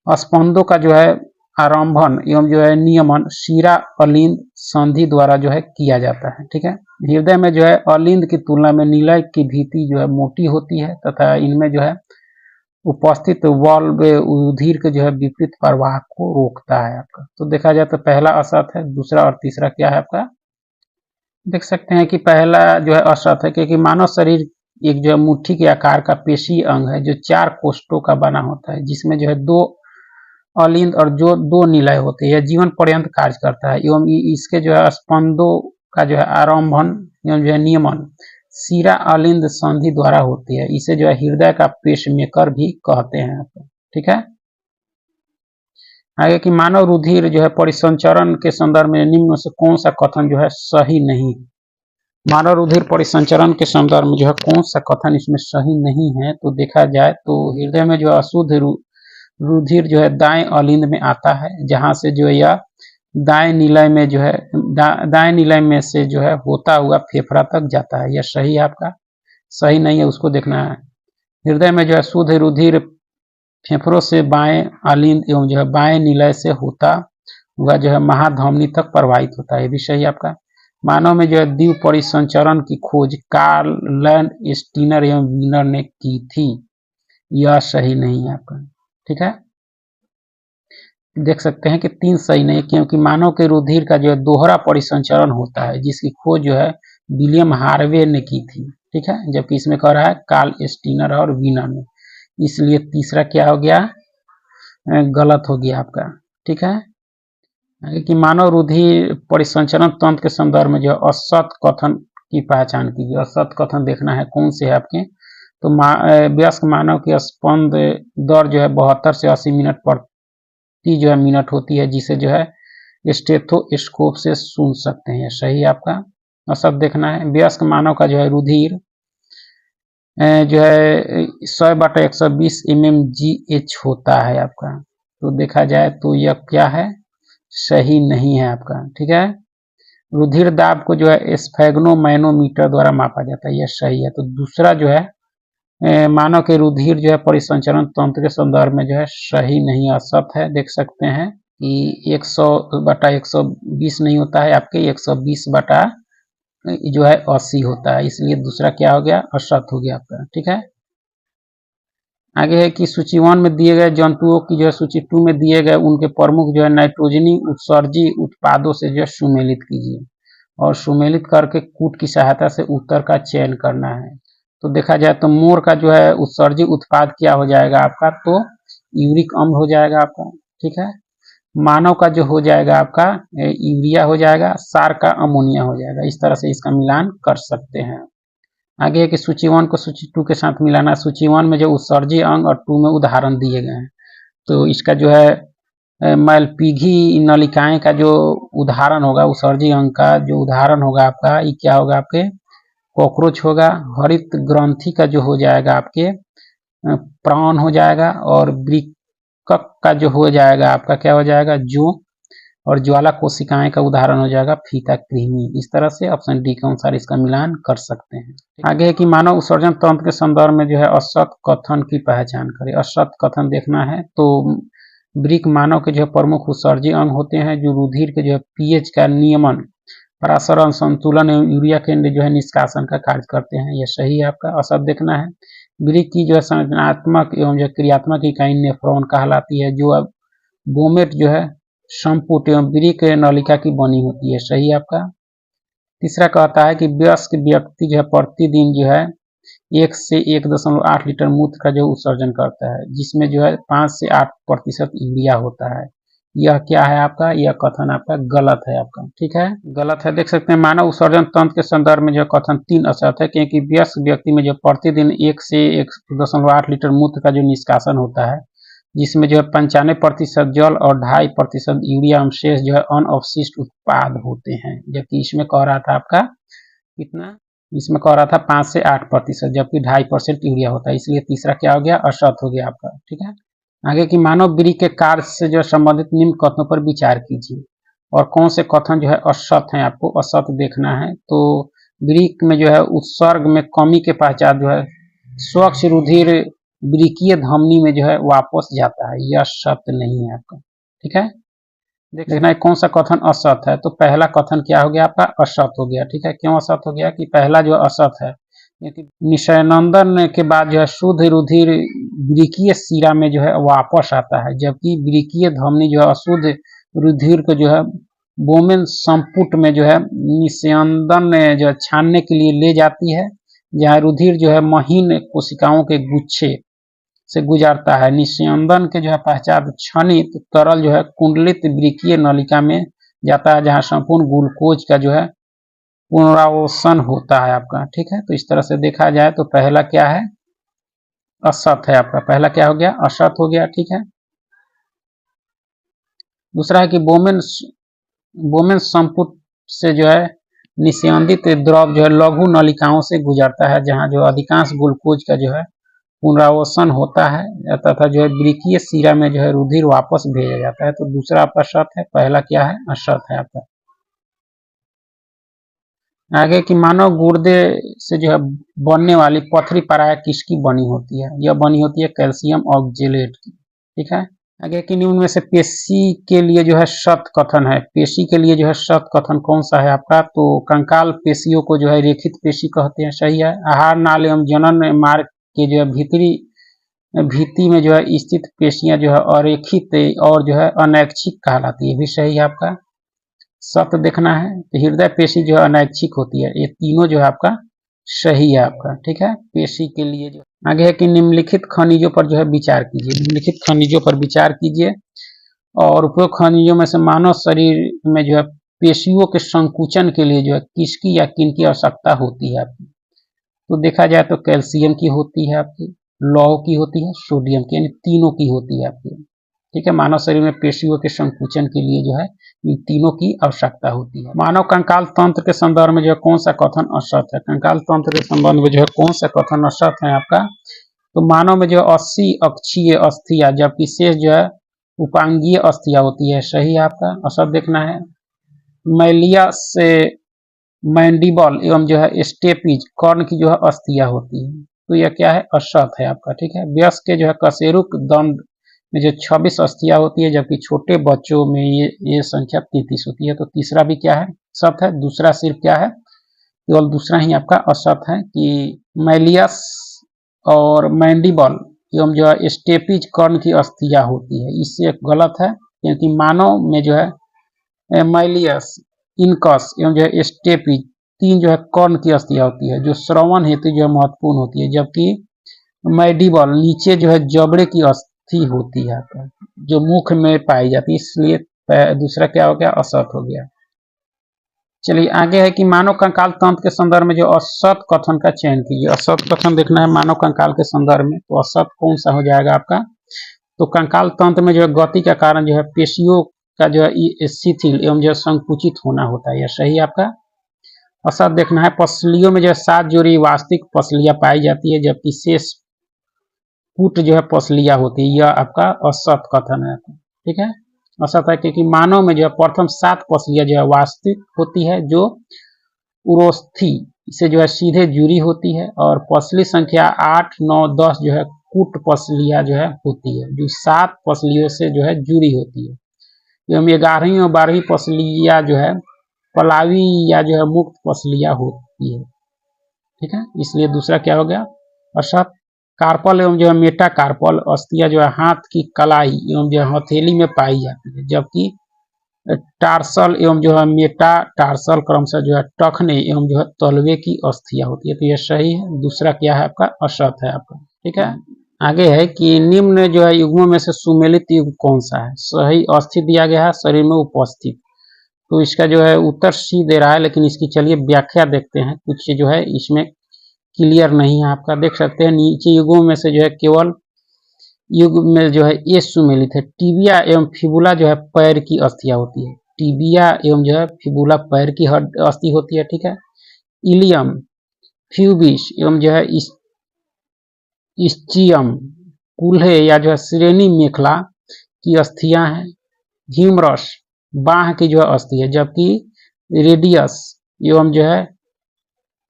स्पंदों का जो है आरंभन एवं जो है नियमन शिरा अलिंद संधि द्वारा जो है किया जाता है। ठीक है, हृदय में जो है अलिंद की तुलना में निलय की भित्ति जो है मोटी होती है तथा इनमें जो है उपस्थित वाल्व रुधिर के जो है विपरीत प्रवाह को रोकता है आपका। तो देखा जाए तो पहला असत है, दूसरा और तीसरा क्या है आपका। देख सकते हैं कि पहला जो है असत है क्योंकि मानव शरीर एक जो है मुट्ठी के आकार का पेशीय अंग है जो 4 कोष्ठों का बना होता है, जिसमें जो है 2 अलिंद और जो 2 निलय होते हैं, यह जीवन पर्यंत कार्य करता है एवं इसके जो है स्पंदों का जो है आरंभन एवं जो है नियमन शिरा अलिंद संधि द्वारा होती है, इसे जो है हृदय का पेसमेकर भी कहते हैं। ठीक है, आगे कि मानव रुधिर जो है परिसंचरण के संदर्भ में निम्न से कौन सा कथन जो है सही नहीं। मानव रुधिर परिसंचरण के संदर्भ में जो है कौन सा कथन इसमें सही नहीं है, तो देखा जाए तो हृदय में जो अशुद्ध रुधिर जो है दाएं अलिंद में आता है, जहां से जो यह दाएं निलय में जो है दाएं निलय में से जो है होता हुआ फेफड़ा तक जाता है। यह सही है आपका, सही नहीं है उसको देखना है। हृदय में जो है शुद्ध रुधिर फेफड़ों से बाएं अलिंद एवं जो है बाएं निलय से होता हुआ जो है महाधमनी तक प्रवाहित होता है, ये भी सही है आपका। मानव में जो है द्विव परिसंचरण की खोज कार्ल लैंडस्टीनर एवं वीनर ने की थी, यह सही नहीं है आपका। ठीक है, देख सकते हैं कि 3 सही नहीं, क्योंकि मानव के रुधिर का जो है दोहरा परिसंचरण होता है, जिसकी खोज जो है विलियम हार्वे ने की थी। ठीक है, जबकि इसमें कह रहा है कार्ल स्टीनर और वीनर ने, इसलिए तीसरा क्या हो गया, गलत हो गया आपका। ठीक है, कि मानव रुधिर परिसंचरण तंत्र के संदर्भ में जो असत कथन की पहचान कीजिए। असत कथन देखना है कौन से है आपके, तो वयस्क मानव की स्पंद दर जो है 72 से 80 मिनट प्रति जो है मिनट होती है, जिसे जो है स्टेथोस्कोप से सुन सकते हैं, सही आपका। असत देखना है। वयस्क मानव का जो है रुधिर जो है 100/120 mmGh होता है आपका, तो देखा जाए तो यह क्या है, सही नहीं है आपका। ठीक है, रुधिर दाब को जो है स्फेग्नोमैनोमीटर द्वारा मापा जाता है, यह सही है। तो दूसरा जो है मानव के रुधिर जो है परिसंचरण तंत्र के संदर्भ में जो है सही नहीं, असत है। देख सकते हैं कि 100/120 नहीं होता है आपके, 120 जो है 80 होता है, इसलिए दूसरा क्या हो गया, असत हो गया आपका। ठीक है, आगे है कि सूची 1 में दिए गए जंतुओं की जो है सूची 2 में दिए गए उनके प्रमुख जो है नाइट्रोजनी उत्सर्जी उत्पादों से जो है सुमेलित कीजिए, और सुमेलित करके कूट की सहायता से उत्तर का चयन करना है। तो देखा जाए तो मोर का जो है उत्सर्जी उत्पाद क्या हो जाएगा आपका, तो यूरिक अम्ल हो जाएगा आपका। ठीक है, मानव का जो हो जाएगा आपका यूरिया हो जाएगा, सार का अमोनिया हो जाएगा। इस तरह से इसका मिलान कर सकते हैं। आगे है कि सूची 1 को सूची 2 के साथ मिलाना। सूची 1 में जो उत्सर्जी अंग और 2 में उदाहरण दिए गए हैं, तो इसका जो है मैलपीघी नलिकाएं का जो उदाहरण होगा, उत्सर्जी अंग का जो उदाहरण होगा आपका, ये क्या होगा आपके, कॉकरोच होगा। हरित ग्रंथि का जो हो जाएगा आपके प्राण हो जाएगा, और वृक्क का जो हो जाएगा आपका क्या हो जाएगा, जो, और ज्वाला कोशिकाएं का उदाहरण हो जाएगा फीता कृमि। इस तरह से ऑप्शन डी के अनुसार इसका मिलान कर सकते हैं। आगे है कि मानव उत्सर्जन तंत्र के संदर्भ में जो है असत कथन की पहचान करें। असत कथन देखना है, तो वृक्क मानव के जो है प्रमुख उत्सर्जी अंग होते हैं, जो रुधिर के जो है पीएच का नियमन, परासरण, संतुलन एवं यूरिया के जो है निष्कासन का कार्य करते हैं, यह सही है आपका। असत देखना है। वृक्क की जो है संरचनात्मक एवं जो क्रियात्मक इकाई नेफ्रॉन कहलाती है, जो अब बोमेट जो है संपुट एवं वृक्क नलिका की बनी होती है, सही आपका। तीसरा कहता है कि वयस्क व्यक्ति जो है प्रतिदिन जो है 1 से 1.8 लीटर मूत्र का जो उत्सर्जन करता है, जिसमें जो है 5 से 8% यूरिया होता है। यह क्या है आपका, यह कथन आपका गलत है आपका। ठीक है, गलत है। देख सकते हैं मानव उत्सर्जन तंत्र के संदर्भ में जो कथन 3 असत है, क्योंकि वयस्क व्यक्ति में जो प्रतिदिन 1 से 1.8 लीटर मूत्र का जो निष्कासन होता है, जिसमें जो है 95% जल और 2.5% यूरिया अंशेष जो है अनअवशिष्ट उत्पाद होते हैं, जबकि इसमें कह रहा था आपका कितना, इसमें कह रहा था 5 से 8%, जबकि 2.5% यूरिया होता है, इसलिए तीसरा क्या हो गया, असत हो गया आपका। ठीक है, आगे की मानव वृक्क के कार्य से जो संबंधित निम्न कथनों पर विचार कीजिए, और कौन से कथन जो है असत है, आपको असत देखना है। तो वृक्क में जो है उत्सर्ग में कमी के पश्चात जो है स्वच्छ रुधिर वृक्कीय धमनी में जो है वापस जाता है, यह सत्य नहीं है आपका। ठीक है, देखना है कौन सा कथन असत है। तो पहला कथन क्या हो गया आपका, असत हो गया। ठीक है, क्यों असत हो गया, कि पहला जो असत है, निषयनंदन के बाद जो है शुद्ध रुधिर वृक्कीय शिरा में जो है वापस आता है, जबकि वृक्कीय धमनी जो है अशुद्ध रुधिर को जो है बोमेन संपुट में जो है निषयनंदन जो है छानने के लिए ले जाती है, जहाँ रुधिर जो है महीन कोशिकाओं के गुच्छे से गुजरता है। निषयनंदन के जो है पश्चात क्षणित तरल जो है कुंडलित वृक्कीय नलिका में जाता है, जहाँ संपूर्ण ग्लूकोज का जो है पुनरावसन होता है आपका। ठीक है, तो इस तरह से देखा जाए तो पहला क्या है, असत है आपका। पहला क्या हो गया, असत हो गया। ठीक है, दूसरा है कि बोमेन संपुट से जो है निस्यंदित द्रव जो है लघु नलिकाओं से गुजरता है, जहां जो अधिकांश ग्लूकोज का जो है पुनरावसन होता है तथा जो है वृकीय शिरा में जो है रुधिर वापस भेजा जाता है। तो दूसरा आपका शर्त है, पहला क्या है, अशर्त है आपका। आगे की मानव गुर्दे से जो है बनने वाली पथरी प्राय किसकी बनी होती है? यह बनी होती है कैल्शियम ऑक्जेलेट की। ठीक है, आगे की निम्न में से पेशी के लिए जो है शत कथन है, पेशी के लिए जो है शत कथन कौन सा है आपका? तो कंकाल पेशियों को जो है रेखित पेशी कहते हैं, सही है। आहार नाल एवं जनन मार्ग के जो है भीति में जो है स्थित पेशियां जो है अरेखित और जो है अनैच्छिक कहलाती है, भी सही है आपका। सत्य देखना है तो हृदय पेशी जो है अनैच्छिक होती है, ये तीनों जो है आपका सही है आपका। ठीक है, पेशी के लिए जो आगे है कि निम्नलिखित खनिजों पर जो है विचार कीजिए, निम्नलिखित खनिजों पर विचार कीजिए और उपयुक्त खनिजों में से मानव शरीर में जो है पेशियों के संकुचन के लिए जो है किसकी या किनकी आवश्यकता होती है आपकी? तो देखा जाए तो कैल्शियम की होती है आपकी, लौह की होती है, सोडियम की, यानी तीनों की होती है आपकी। ठीक है, मानव शरीर में पेशियों के संकुचन के लिए जो है इन तीनों की आवश्यकता होती है। मानव कंकाल तंत्र के संदर्भ में जो है कौन सा कथन असत है? कंकाल तंत्र के संबंध में जो है कौन सा कथन असत है आपका? तो मानव में जो 80 अक्षीय अस्थियां जबकि शेष जो है उपांगीय अस्थियां होती है, सही है आपका। असत देखना है। मैलिया से मैंडिबल एवं जो है स्टेपीज कर्ण की जो है अस्थियां होती है, तो यह क्या है, असत है आपका। ठीक है, वयस्क के जो है कशेरुक दंड में जो 26 अस्थियां होती है, जबकि छोटे बच्चों में ये संख्या 33 होती है, तो तीसरा भी क्या है, सत है। दूसरा सिर्फ क्या है, केवल दूसरा ही आपका असत है कि मैलियस और मैंडिबल एवं जो है स्टेपीज कर्ण की अस्थियां होती है, इससे गलत है, क्योंकि मानव में जो है मैलियस, इनकस एवं जो है स्टेपीज तीन जो है कर्ण की अस्थियां होती है, जो श्रवण हेतु जो है महत्वपूर्ण होती है, जबकि मैंडिबल नीचे जो है जबड़े की अस्थि होती है जो मुख में पाई जाती है, इसलिए दूसरा क्या हो गया, असत हो गया। चलिए आगे है कि मानव कंकाल तंत्र के संदर्भ में जो असत कथन का चयन कीजिए। असत कथन देखना है मानव कंकाल के संदर्भ में, तो असत कौन सा हो जाएगा आपका? तो कंकाल तंत्र में जो है गति का कारण जो है पेशियों का जो है शिथिल एवं जो है संकुचित होना होता है, यह सही आपका। असत देखना है पसलियों में जो है 7 जोड़ी वास्तविक पसलियां पाई जाती है, जबकि शेष पुट जो है पसलियां होती है, यह आपका असत कथन है। ठीक है, असत है क्योंकि मानव में जो है प्रथम 7 पसलियां जो है वास्तविक होती है, जो उरोस्थी से जो है सीधे जुड़ी होती है, और पसली संख्या 8, 9, 10 जो है कूट पसलियां जो है होती है, जो 7 पसलियों से जो है जुड़ी होती है। एवं 11वीं और 12वीं पसलियां जो है पलावी या जो है मुक्त पसलियां होती है। ठीक है, इसलिए दूसरा क्या हो गया, असत। कार्पल एवं जो है मेटा कार्पल अस्थियां जो है हाथ की कलाई एवं जो है हथेली में पाई जाती है, जबकि टार्सल एवं जो है मेटा टार्सल क्रमशः जो है टखने एवं जो है तलवे की अस्थियां होती है, तो यह सही है। दूसरा क्या है आपका, असत है आपका। ठीक है, आगे है कि निम्न जो है युग्मों में से सुमेलित युग्म कौन सा है? सही अस्थि दिया गया है शरीर में उपस्थित, तो इसका जो है उत्तर सी दे रहा है, लेकिन इसकी चलिए व्याख्या देखते हैं। कुछ जो है इसमें क्लियर नहीं है आपका, देख सकते हैं नीचे युग्मों में से जो है केवल युग्म में जो है ये सुमेलित है। टिबिया एवं फिबुला जो है पैर की अस्थियां होती है, टिबिया एवं जो है फिबुला पैर की अस्थि होती है। ठीक है, इलियम, फ्यूबिस एवं जो है इस्चियम कूल्हे या जो है श्रेणी मेखला की अस्थियां हैं। ह्यूमरस बाह की जो है अस्थि है, जबकि रेडियस एवं जो है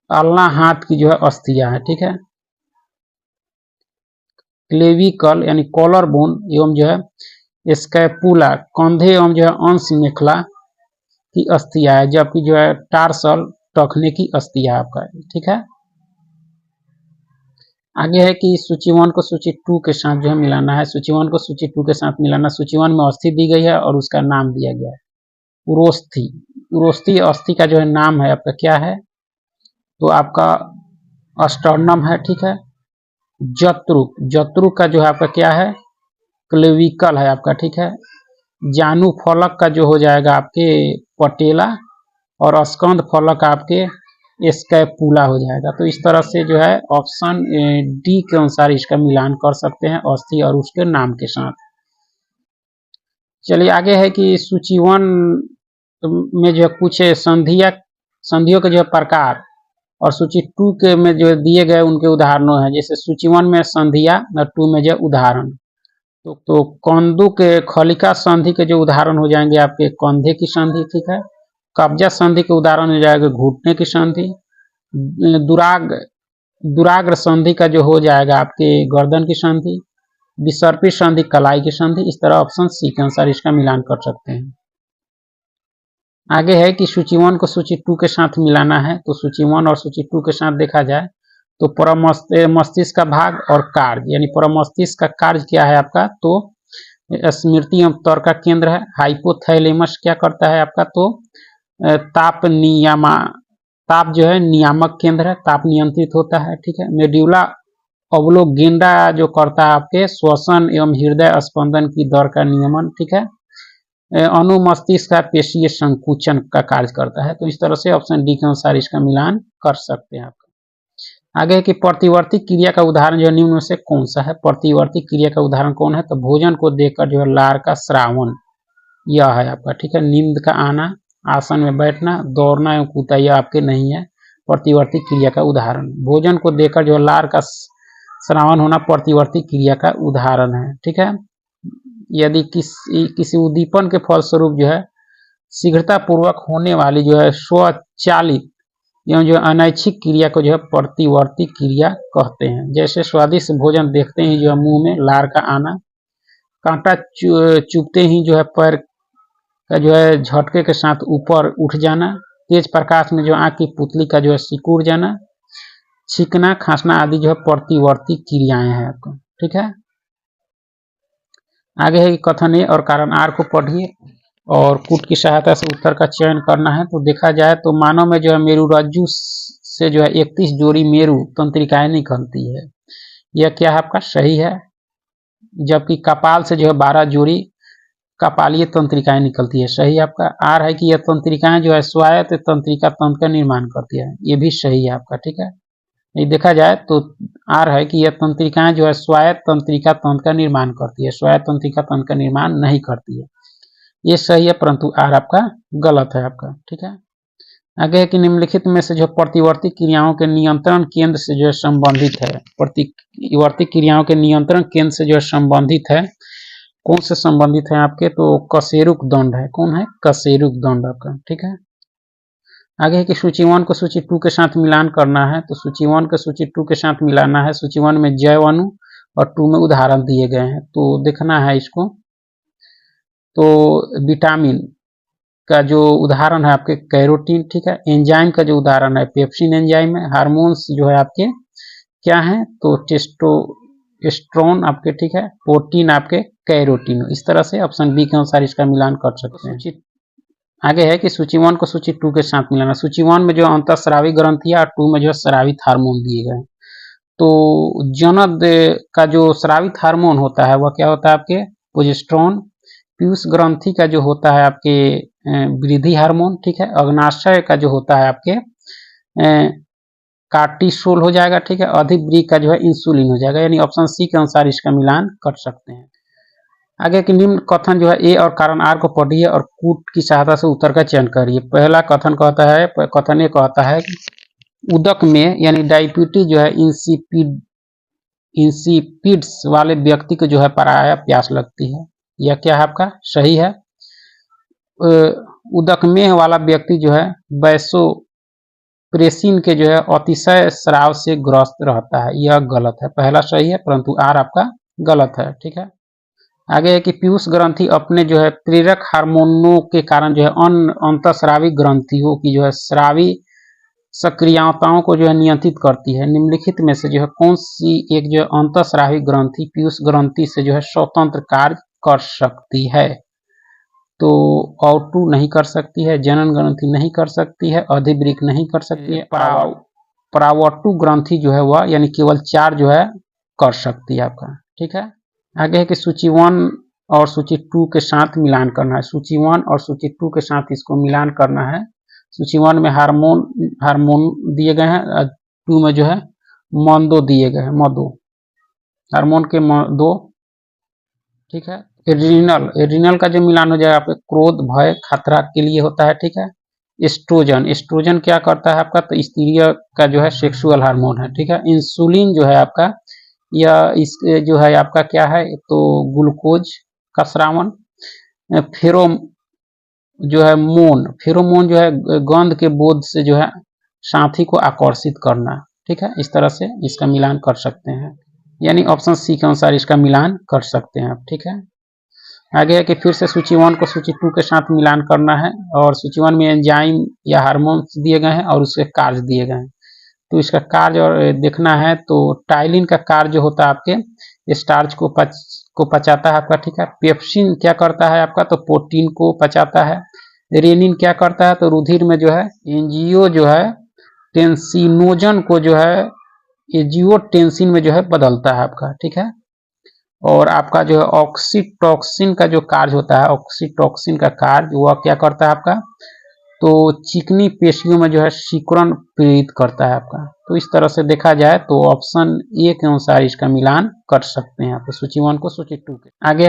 अल्ना हाथ की जो है अस्थियां है। ठीक है, क्लेविकल यानी कॉलर बोन एवं जो है स्कैपुला कंधे एवं जो है अंश मेखला की अस्थियां है, जबकि जो है टार्सल टखने की अस्थियां आपका। ठीक है, आगे है कि सूची 1 को सूची 2 के साथ जो है मिलाना है, सूची 1 को सूची 2 के साथ मिलाना। सूची 1 में अस्थि दी गई है और उसका नाम दिया गया है उरोस्थी। उरोस्थी अस्थि का जो है नाम है आपका क्या है, तो आपका अस्टर्नम है। ठीक है, जत्रुक, जत्रुक का जो है आपका क्या है, क्लेविकल है आपका। ठीक है, जानू फलक का जो हो जाएगा आपके पटेला, और स्कंद फलक आपके स्कैपुला हो जाएगा। तो इस तरह से जो है ऑप्शन डी के अनुसार इसका मिलान कर सकते हैं अस्थि और उसके नाम के साथ। चलिए आगे है कि सूची 1 में जो है कुछ संधियों के जो है प्रकार और सूची 2 के में जो दिए गए उनके उदाहरणों हैं। जैसे सूची 1 में संधियां और 2 में जो उदाहरण। तो कंदु के खलिका संधि के जो उदाहरण हो जाएंगे आपके कंधे की संधि, ठीक है। कब्जा संधि के उदाहरण हो जाएगा घुटने की संधि। दुराग्र संधि का जो हो जाएगा आपके गर्दन की संधि। विसर्पी संधि कलाई की संधि। इस तरह ऑप्शन सी के अनुसार इसका मिलान कर सकते हैं। आगे है कि सूची 1 को सूची 2 के साथ मिलाना है। तो सूची 1 और सूची 2 के साथ देखा जाए तो मस्तिष्क का भाग और कार्य, यानी परमस्तिष्क का कार्य क्या है आपका, तो स्मृति एवं तर्क का केंद्र है। हाइपोथैलेमस क्या करता है आपका, तो ताप जो है नियामक केंद्र है, ताप नियंत्रित होता है, ठीक है। मेड्यूला ऑब्लोगेंडा जो करता है आपके श्वसन एवं हृदय स्पंदन की दर का नियमन, ठीक है। अनुमस्तिष्क का पेशीय संकुचन का कार्य करता है। तो इस तरह से ऑप्शन डी के अनुसार इसका मिलान कर सकते हैं आपका। आगे है कि प्रतिवर्ती क्रिया का उदाहरण जो है निम्न में से कौन सा है। प्रतिवर्ती क्रिया का उदाहरण कौन है, तो भोजन को देखकर जो है लार का श्रावण, यह है आपका, ठीक है। नींद का आना, आसन में बैठना, दौड़ना एवं कूदना, यह आपके नहीं है प्रतिवर्ती क्रिया का उदाहरण। भोजन को देखकर जो है लार का श्रावण होना प्रतिवर्ती क्रिया का उदाहरण है, ठीक है। यदि किसी उद्दीपन के फलस्वरूप जो है शीघ्रता पूर्वक होने वाली जो है स्वचालित एवं जो अनैच्छिक क्रिया को जो है प्रतिवर्ती क्रिया कहते हैं। जैसे स्वादिष्ट भोजन देखते ही जो है मुंह में लार का आना, कांटा चुभते ही जो है पैर का जो है झटके के साथ ऊपर उठ जाना, तेज प्रकाश में जो आंख की पुतली का जो है सिकुड़ जाना, छींकना, खांसना आदि जो है प्रतिवर्ती क्रियाएं हैं आपको, ठीक है। आगे है कि कथन ए और कारण आर को पढ़िए और कूट की सहायता से उत्तर का चयन करना है। तो देखा जाए तो मानव में जो है मेरुरज्जु से जो है 31 जोड़ी मेरु तंत्रिकाएं निकलती है, यह क्या है आपका, सही है। जबकि कपाल से जो है 12 जोड़ी कपालीय तंत्रिकाएं निकलती है, सही आपका। आर है कि यह तंत्रिकाएं जो है स्वायत्त तंत्रिका तंत्र का निर्माण करती है, ये भी सही है आपका, ठीक है। ये देखा जाए तो आर है कि यह तंत्रिकाएं जो है स्वायत्त तंत्रिका तंत्र का निर्माण करती है, स्वायत्त तंत्रिका तंत्र का निर्माण नहीं करती है, ये सही है, परंतु आर आपका गलत है आपका, ठीक है। आगे है कि निम्नलिखित में से जो प्रतिवर्ती क्रियाओं के नियंत्रण केंद्र से जो है संबंधित है, प्रतिवर्ती क्रियाओं के नियंत्रण केंद्र से जो है संबंधित है, कौन से संबंधित है आपके, तो कशेरुक दंड है। कौन है, कशेरुक दंड आपका, ठीक है। आगे है कि सूची 1 को सूची 2 के साथ मिलान करना है। तो सूची 1 को सूची 2 के साथ मिलाना है। सूची 1 में जैव अणु और 2 में उदाहरण दिए गए हैं, तो देखना है इसको। तो विटामिन का जो उदाहरण है आपके कैरोटीन, ठीक है। एंजाइम का जो उदाहरण है पेप्सिन एंजाइम है। हार्मोन्स जो है आपके क्या है, तो टेस्टोस्टेरोन आपके, ठीक है। प्रोटीन आपके कैरोटीन। इस तरह से ऑप्शन बी के अनुसार इसका मिलान कर सकते हैं। आगे है कि सूची 1 को सूची 2 के साथ मिलाना। सूची 1 में जो अंतःस्रावी ग्रंथियां और 2 में जो स्रावित हार्मोन दिए गए। तो जनद का जो स्रावित हार्मोन होता है वह क्या होता है आपके प्रोजेस्टेरोन। पीयूष ग्रंथि का जो होता है आपके वृद्धि हार्मोन, ठीक है। अग्नाशय का जो होता है आपके कार्टिसोल हो जाएगा, ठीक है। अधिवृक्क का जो है इंसुलिन हो जाएगा, यानी ऑप्शन सी के अनुसार इसका मिलान कर सकते हैं। आगे के निम्न कथन जो है ए और कारण आर को पढ़िए और कूट की सहायता से उत्तर का चयन करिए। पहला कथन कहता है, कथन ए कहता है कि उदक में यानी डायबिटीज जो है इंसिपिड्स वाले व्यक्ति को जो है पराया प्यास लगती है, यह क्या है आपका, सही है। उदकमेह वाला व्यक्ति जो है वैसोप्रेसिन के जो है अतिशय स्राव से ग्रस्त रहता है, यह गलत है। पहला सही है परंतु आर आपका गलत है, ठीक है। आगे है कि पीयूष ग्रंथि अपने जो है प्रेरक हार्मोनों के कारण जो है अंतःस्रावी ग्रंथियों की जो है स्रावी सक्रियताओं को जो है नियंत्रित करती है। निम्नलिखित में से जो है कौन सी एक जो है अंतःस्रावी ग्रंथि पीयूष ग्रंथि से जो है स्वतंत्र कार्य कर सकती है। तो औटू नहीं कर सकती है, जनन ग्रंथि नहीं कर सकती है, अधिवृक्क नहीं कर सकती है, परावटु ग्रंथि जो है वह यानी केवल 4 जो है कर सकती है आपका, ठीक है। आगे है कि सूची 1 और सूची 2 के साथ मिलान करना है। सूची 1 और सूची 2 के साथ इसको मिलान करना है। सूची 1 में हार्मोन दिए गए हैं, 2 में जो है मंदो दिए गए हैं, मदो हार्मोन के दो ठीक है। एड्रिनल, एड्रिनल का जो मिलान हो जाएगा आपके क्रोध, भय, खतरा के लिए होता है, ठीक है। एस्ट्रोजन, एस्ट्रोजन क्या करता है आपका, तो स्त्रीय का जो है सेक्सुअल हार्मोन है, ठीक है। इंसुलिन जो है आपका, या इस जो है आपका क्या है, तो ग्लूकोज का स्रावन। फेरो जो है मोन, फेरोमोन जो है गंध के बोध से जो है साथी को आकर्षित करना, ठीक है। इस तरह से इसका मिलान कर सकते हैं, यानी ऑप्शन सी के अनुसार इसका मिलान कर सकते हैं आप, ठीक है। आगे है कि फिर से सूची 1 को सूची 2 के साथ मिलान करना है, और सूची 1 में एंजाइम या हार्मोन्स दिए गए हैं और उसके कार्य दिए गए हैं। तो इसका कार्य और देखना है, तो टाइलिन का कार्य जो होता है आपके स्टार्च को पचाता है आपका, ठीक है। पेप्सिन क्या करता है आपका, तो प्रोटीन को पचाता है। रेनिन क्या करता है, तो रुधिर में जो है एंजियो जो है टेंसिनोजन को जो है एजियोटेंसिन में जो है बदलता है आपका, ठीक है। और आपका जो है ऑक्सीटॉक्सिन का जो कार्य होता है, ऑक्सीटॉक्सिन का कार्य वह क्या करता है आपका, तो चिकनी पेशियों में जो है सिकुड़न प्रेरित करता है आपका। तो इस तरह से देखा जाए तो ऑप्शन ए के अनुसार इसका मिलान कर सकते हैं आप सूची 1 को सूची 2 के। आगे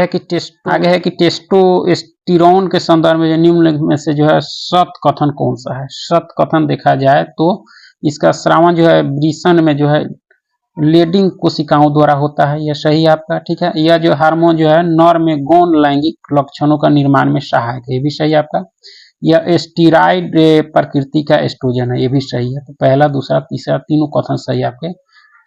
है कि टेस्टोस्टेरोन के संदर्भ में निम्नलिखित में से जो है सत कथन कौन सा है। सत कथन देखा जाए तो इसका स्रावन जो है वृषण में जो है लेडिंग कोशिकाओं द्वारा होता है, यह सही है आपका, ठीक है। यह जो हार्मोन जो है नर में गौण लैंगिक लक्षणों का निर्माण में सहायक है, ये भी सही है आपका। यह स्टीराइड प्रकृति का एस्ट्रोजन है, ये भी सही है। तो पहला, दूसरा, तीसरा तीनों कथन सही आपके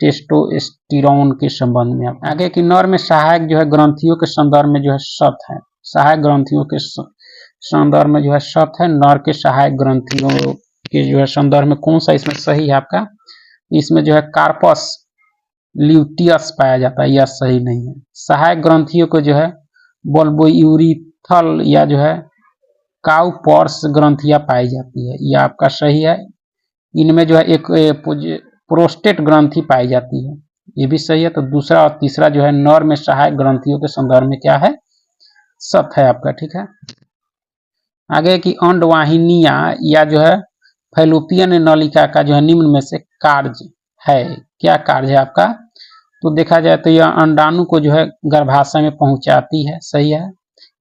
टेस्टोस्टेरोन के संबंध में। आगे की नर में सहायक जो है ग्रंथियों के संदर्भ में जो है सत है, सहायक ग्रंथियों के संदर्भ में जो है सत है। नर के सहायक ग्रंथियों के जो है संदर्भ में कौन सा इसमें सही है आपका, इसमें जो है कार्पस ल्यूटियस पाया जाता है, यह सही नहीं है। सहायक ग्रंथियों को जो है बल्बोयूरिथल या जो है काउपर्स ग्रंथियां पाई जाती है, यह आपका सही है। इनमें जो है एक प्रोस्टेट ग्रंथि पाई जाती है, ये भी सही है। तो दूसरा और तीसरा जो है नर में सहायक ग्रंथियों के संदर्भ में क्या है, सत है आपका, ठीक है। आगे की अंडवाहिनियां या जो है फैलोपियन नलिका का जो है निम्न में से कार्य है, क्या कार्य है आपका, तो देखा जाए तो यह अंडाणु को जो है गर्भाशय में पहुंचाती है, सही है।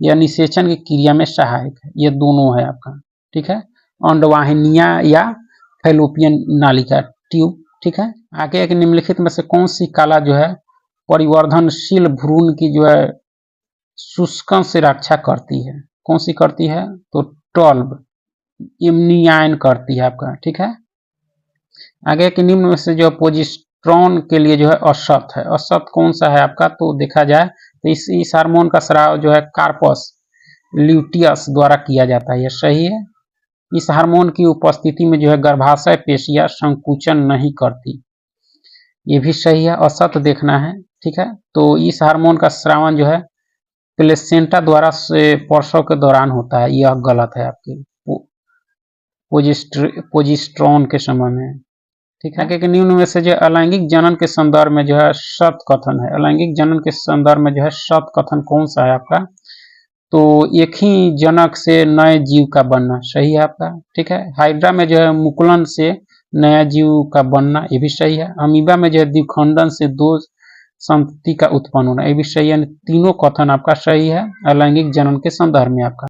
यह निषेचन की क्रिया में सहायक है, ये दोनों है आपका, ठीक है। अंडवाहिनियां या फैलोपियन नालिका ट्यूब, ठीक है। आगे एक निम्नलिखित में से कौन सी कला जो है परिवर्धनशील भ्रूण की जो है शुष्कन से रक्षा करती है, कौन सी करती है, तो 12 इम्नियान करती है आपका, ठीक है। आगे के निम्न में से जो प्रोजेस्टेरोन के लिए जो है असत है, असत कौन सा है आपका, तो देखा जाए तो इस हार्मोन का स्राव जो है कार्पस ल्यूटियस द्वारा किया जाता है, यह सही है। इस हार्मोन की उपस्थिति में जो है गर्भाशय पेशियां संकुचन नहीं करती, ये भी सही है। असत देखना है, ठीक है। तो इस हार्मोन का स्रावन जो है प्लेसेंटा द्वारा से प्रसव के दौरान होता है, यह गलत है आपके प्रोजेस्टेरोन के समय में, ठीक है। कि निम्न में से जो अलैंगिक जनन के संदर्भ में जो है सत कथन है, अलैंगिक जनन के संदर्भ में जो है सत कथन कौन सा है आपका, तो एक ही जनक से नए जीव का बनना, सही है आपका, ठीक है। हाइड्रा में जो है मुकुलन से नया जीव का बनना, ये भी सही है। अमीबा में जो है द्विखंडन से 2 संतति का उत्पन्न होना, ये भी सही है। तीनों कथन आपका सही है अलैंगिक जनन के संदर्भ में आपका।